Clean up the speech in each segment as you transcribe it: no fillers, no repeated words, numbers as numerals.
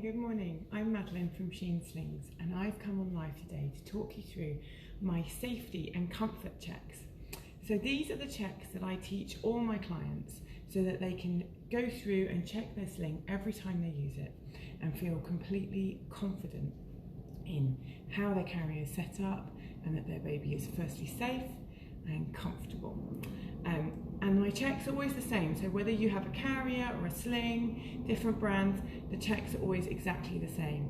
Good morning. I'm Madeline from Slings, and I've come on live today to talk you through my safety and comfort checks. So these are the checks that I teach all my clients so that they can go through and check their sling every time they use it and feel completely confident in how their carrier is set up and that their baby is firstly safe and comfortable. And my checks are always the same, so whether you have a carrier or a sling, different brands, the checks are always exactly the same.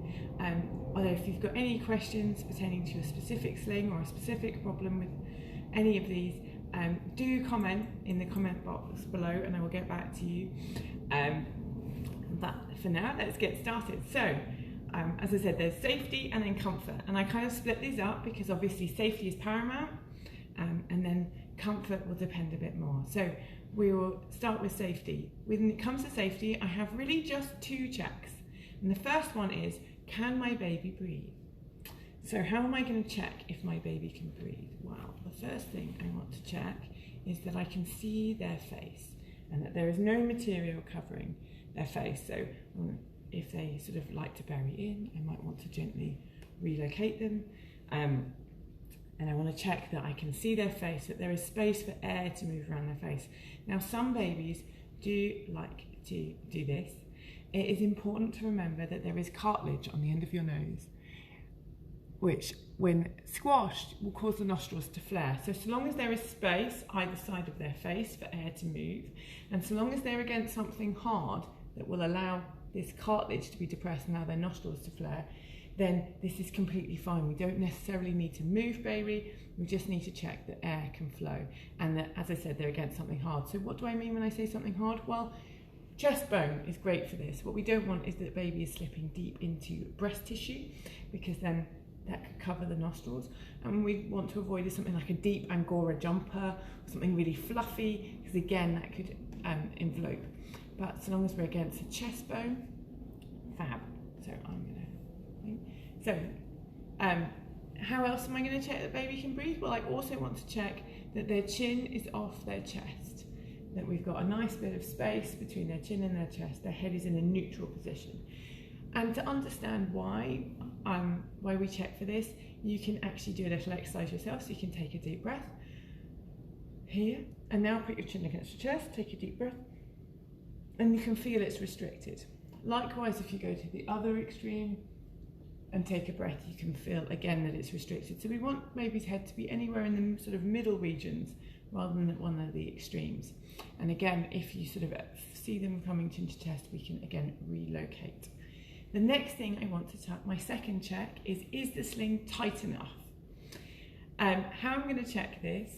Although if you've got any questions pertaining to a specific sling or a specific problem with any of these, do comment in the comment box below and I will get back to you. But for now, let's get started. So, as I said, there's safety and then comfort, and I kind of split these up because obviously safety is paramount, and then comfort will depend a bit more. So we will start with safety. When it comes to safety, I have really just two checks. And the first one is, can my baby breathe? So how am I going to check if my baby can breathe? Well, the first thing I want to check is that I can see their face and that there is no material covering their face. So if they sort of like to bury in, I might want to gently relocate them. And I want to check that I can see their face, that there is space for air to move around their face. Now, some babies do like to do this. It is important to remember that there is cartilage on the end of your nose, which, when squashed, will cause the nostrils to flare. So long as there is space either side of their face for air to move, and so long as they're against something hard that will allow this cartilage to be depressed and allow their nostrils to flare, then this is completely fine. We don't necessarily need to move baby, we just need to check that air can flow and that, as I said, they're against something hard. So what do I mean when I say something hard? Well, chest bone is great for this. What we don't want is that baby is slipping deep into breast tissue, because then that could cover the nostrils. And we want to avoid something like a deep Angora jumper, or something really fluffy, because again, that could envelope. But so long as we're against the chest bone, fab. So I'm gonna. So, how else am I going to check that baby can breathe? Well, I also want to check that their chin is off their chest, that we've got a nice bit of space between their chin and their chest, their head is in a neutral position. And to understand why we check for this, you can actually do a little exercise yourself. So you can take a deep breath here, and now put your chin against your chest, take a deep breath, and you can feel it's restricted. Likewise, if you go to the other extreme, and take a breath, you can feel again that it's restricted. So we want baby's head to be anywhere in the sort of middle regions rather than at one of the extremes. And again, if you sort of see them coming chin to chest, we can again relocate. The next thing I want to check, my second check, is the sling tight enough? How I'm going to check this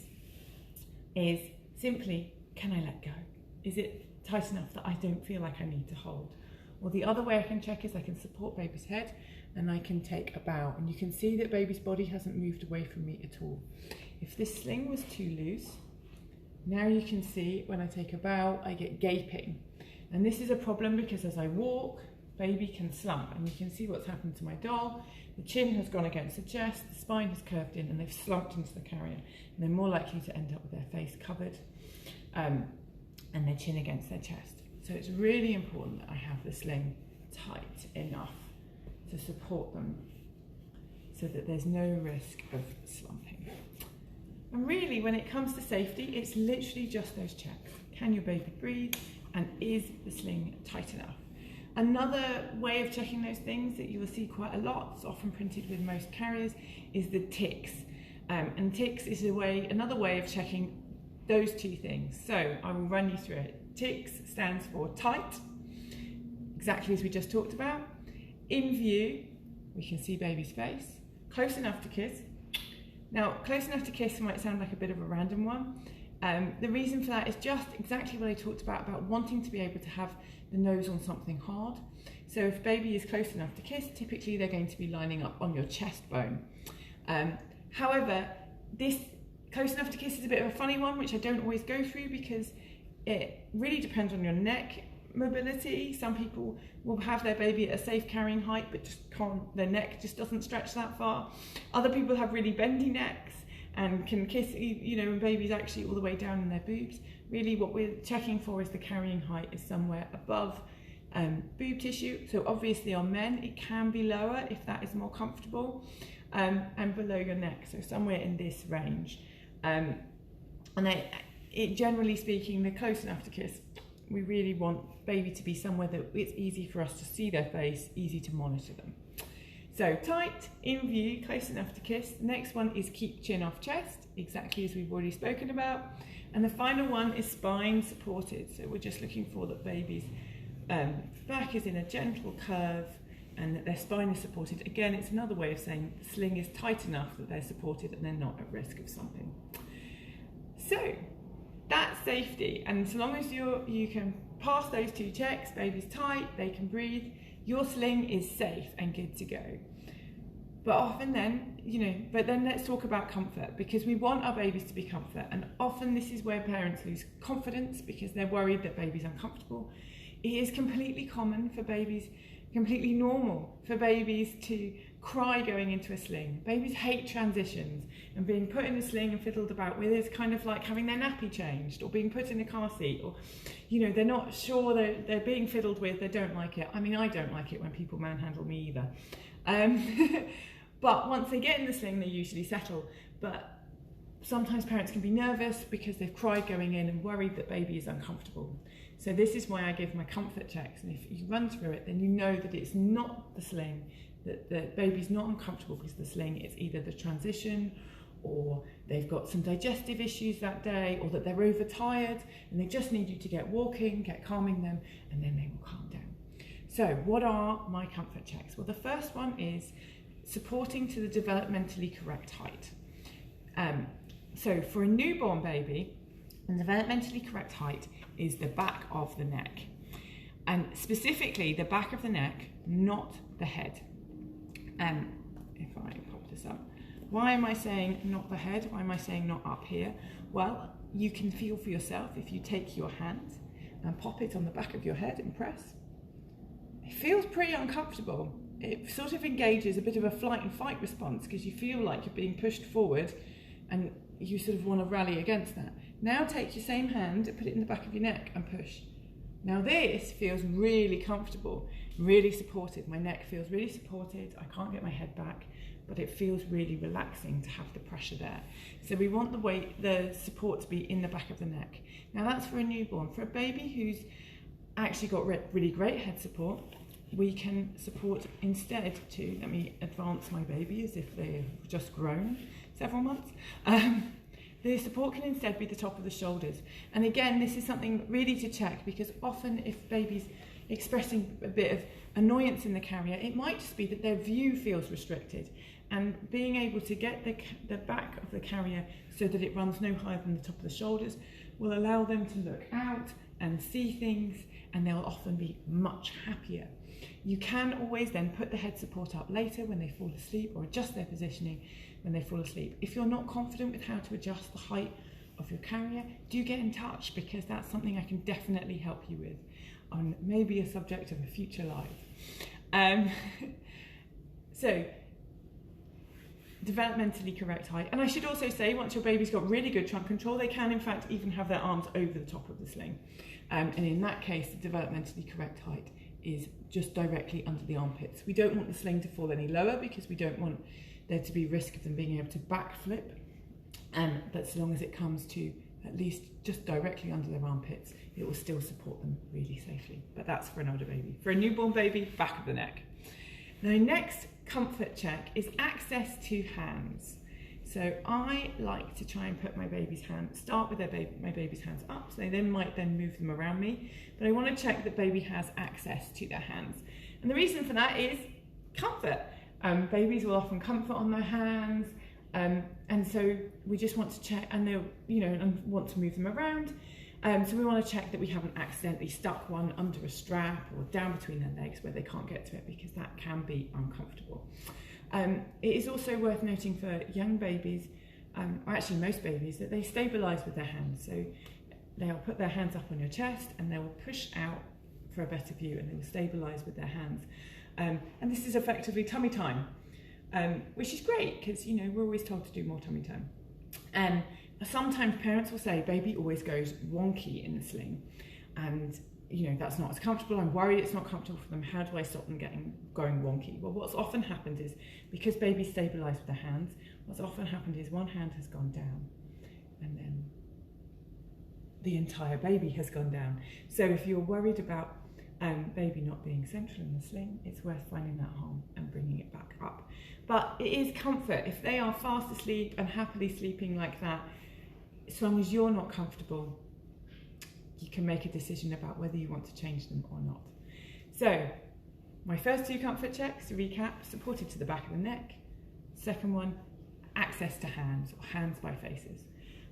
is simply, can I let go? Is it tight enough that I don't feel like I need to hold? Or the other way I can check is I can support baby's head and I can take a bow, and you can see that baby's body hasn't moved away from me at all. If this sling was too loose, now you can see when I take a bow, I get gaping. And this is a problem because as I walk, baby can slump, and you can see what's happened to my doll. The chin has gone against the chest, the spine has curved in, and they've slumped into the carrier. And they're more likely to end up with their face covered and their chin against their chest. So it's really important that I have the sling tight enough to support them so that there's no risk of slumping. And really, when it comes to safety, it's literally just those checks. Can your baby breathe? And is the sling tight enough? Another way of checking those things that you will see quite a lot, it's often printed with most carriers, is the T.I.C.K.S. And T.I.C.K.S is another way of checking those two things. So I will run you through it. T.I.C.K.S stands for tight, exactly as we just talked about. In view, we can see baby's face. Close enough to kiss. Now, close enough to kiss might sound like a bit of a random one. The reason for that is just exactly what I talked about wanting to be able to have the nose on something hard. So if baby is close enough to kiss, typically they're going to be lining up on your chest bone. However, this close enough to kiss is a bit of a funny one, which I don't always go through because it really depends on your neck mobility. Some people will have their baby at a safe carrying height, but just their neck just doesn't stretch that far. Other people have really bendy necks and can kiss, when baby's actually all the way down in their boobs. Really what we're checking for is the carrying height is somewhere above boob tissue. So obviously on men, it can be lower if that is more comfortable, and below your neck, so somewhere in this range. And generally speaking, they're close enough to kiss. We really want baby to be somewhere that it's easy for us to see their face, easy to monitor them. So tight, in view, close enough to kiss. The next one is keep chin off chest, exactly as we've already spoken about. And the final one is spine supported. So we're just looking for that baby's back is in a gentle curve and that their spine is supported. Again, it's another way of saying the sling is tight enough that they're supported and they're not at risk of something. So that's safety, and so long as you can pass those 2 checks, baby's tight, they can breathe, your sling is safe and good to go. But often then, but then let's talk about comfort, because we want our babies to be comfort, and often this is where parents lose confidence because they're worried that baby's uncomfortable. It is completely common for babies, completely normal for babies to cry going into a sling. Babies hate transitions, and being put in a sling and fiddled about with is kind of like having their nappy changed or being put in a car seat, or they're not sure they're being fiddled with, they don't like it. I mean, I don't like it when people manhandle me either. But once they get in the sling, they usually settle. But sometimes parents can be nervous because they've cried going in and worried that baby is uncomfortable. So this is why I give my comfort checks, and if you run through it, then you know that it's not the sling, that the baby's not uncomfortable because the sling is either the transition, or they've got some digestive issues that day, or that they're overtired and they just need you to get walking, get calming them, and then they will calm down. So what are my comfort checks? Well, the first one is supporting to the developmentally correct height. So for a newborn baby, the developmentally correct height is the back of the neck, and specifically the back of the neck, not the head. If I pop this up, why am I saying not the head? Why am I saying not up here? Well, you can feel for yourself if you take your hand and pop it on the back of your head and press. It feels pretty uncomfortable. It sort of engages a bit of a flight and fight response because you feel like you're being pushed forward and you sort of want to rally against that. Now take your same hand and put it in the back of your neck and push. Now this feels really comfortable, really supported. My neck feels really supported. I can't get my head back, but it feels really relaxing to have the pressure there. So we want the support to be in the back of the neck. Now that's for a newborn. For a baby who's actually got really great head support, we can support instead to, let me advance my baby as if they've just grown several months. The support can instead be the top of the shoulders. And again, this is something really to check, because often if baby's expressing a bit of annoyance in the carrier, it might just be that their view feels restricted. And being able to get the back of the carrier so that it runs no higher than the top of the shoulders will allow them to look out and see things, and they'll often be much happier. You can always then put the head support up later when they fall asleep, or adjust their positioning when they fall asleep. If you're not confident with how to adjust the height of your carrier, do get in touch, because that's something I can definitely help you with on maybe a subject of a future live. So, developmentally correct height. And I should also say, once your baby's got really good trunk control, they can in fact even have their arms over the top of the sling. And in that case, the developmentally correct height is just directly under the armpits. We don't want the sling to fall any lower, because we don't want there to be risk of them being able to backflip. But so long as it comes to at least just directly under their armpits, it will still support them really safely. But that's for an older baby. For a newborn baby, back of the neck. Now, next comfort check is access to hands. So I like to try and put my baby's hands, start with my baby's hands up, so they then might move them around me, but I want to check that baby has access to their hands. And the reason for that is comfort. Babies will often comfort on their hands, and so we just want to check, and they'll, and want to move them around. So we want to check that we haven't accidentally stuck one under a strap or down between their legs where they can't get to it, because that can be uncomfortable. It is also worth noting for young babies, or actually most babies, that they stabilise with their hands. So they'll put their hands up on your chest and they will push out for a better view, and they will stabilise with their hands. And this is effectively tummy time, which is great, because we're always told to do more tummy time. Sometimes parents will say baby always goes wonky in the sling, and you know, that's not as comfortable, I'm worried it's not comfortable for them, how do I stop them going wonky? Well, what's often happened is, because babies stabilise with their hands, what's often happened is one hand has gone down and then the entire baby has gone down. So if you're worried about baby not being central in the sling, it's worth finding that home and bringing it back up. But it is comfort. If they are fast asleep and happily sleeping like that, as long as you're not comfortable, you can make a decision about whether you want to change them or not. So my first 2 comfort checks, to recap: supported to the back of the neck. Second one, access to hands, or hands by faces.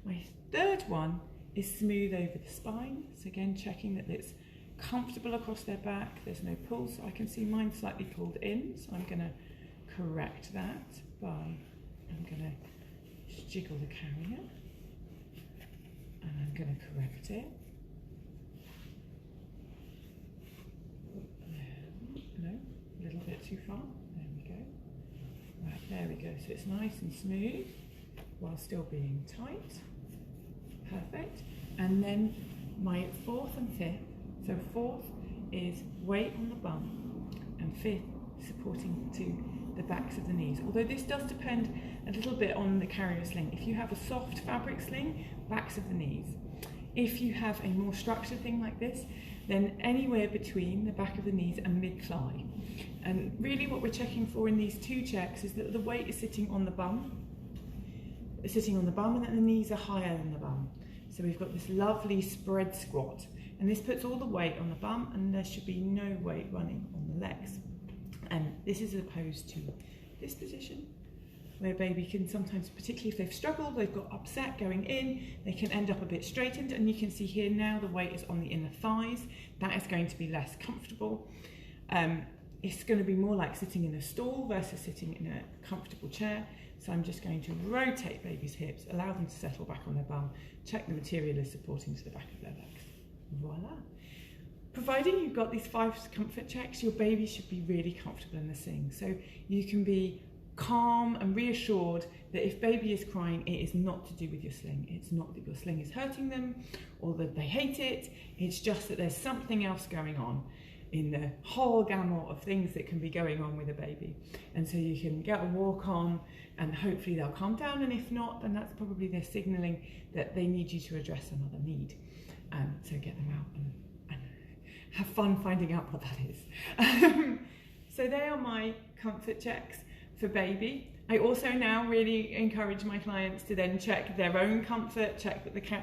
My third one is smooth over the spine. So again, checking that it's comfortable across their back, there's no pull. So I can see mine slightly pulled in, so I'm going to correct that by, I'm going to jiggle the carrier and I'm going to correct it. No, a little bit too far. There we go. Right, there we go. So it's nice and smooth while still being tight. Perfect. And then my 4th and 5th. So 4th is weight on the bum, and 5th supporting to the backs of the knees. Although this does depend a little bit on the carrier sling. If you have a soft fabric sling, backs of the knees. If you have a more structured thing like this, then anywhere between the back of the knees and mid-thigh. And really what we're checking for in these 2 checks is that the weight is sitting on the bum, and that the knees are higher than the bum. So we've got this lovely spread squat, and this puts all the weight on the bum, and there should be no weight running on the legs. And this is opposed to this position, where baby can sometimes, particularly if they've struggled, they've got upset going in, they can end up a bit straightened, and you can see here now the weight is on the inner thighs. That is going to be less comfortable. It's going to be more like sitting in a stool versus sitting in a comfortable chair. So I'm just going to rotate baby's hips, allow them to settle back on their bum, check the material is supporting to the back of their legs. Voila. Providing you've got these 5 comfort checks, your baby should be really comfortable in the sling. So you can be calm and reassured that if baby is crying, it is not to do with your sling. It's not that your sling is hurting them or that they hate it. It's just that there's something else going on in the whole gamut of things that can be going on with a baby. And so you can get a walk on and hopefully they'll calm down, and if not, then that's probably their signalling that they need you to address another need. So get them out and have fun finding out what that is. So they are my comfort checks for baby. I also now really encourage my clients to then check their own comfort, check that the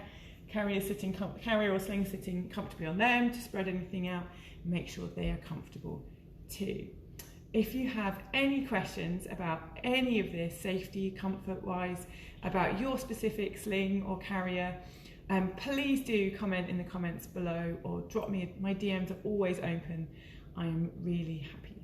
carrier or sling sitting comfortably on them, to spread anything out, and make sure they are comfortable too. If you have any questions about any of this, safety, comfort-wise, about your specific sling or carrier, please do comment in the comments below or drop me. My DMs are always open. I'm really happy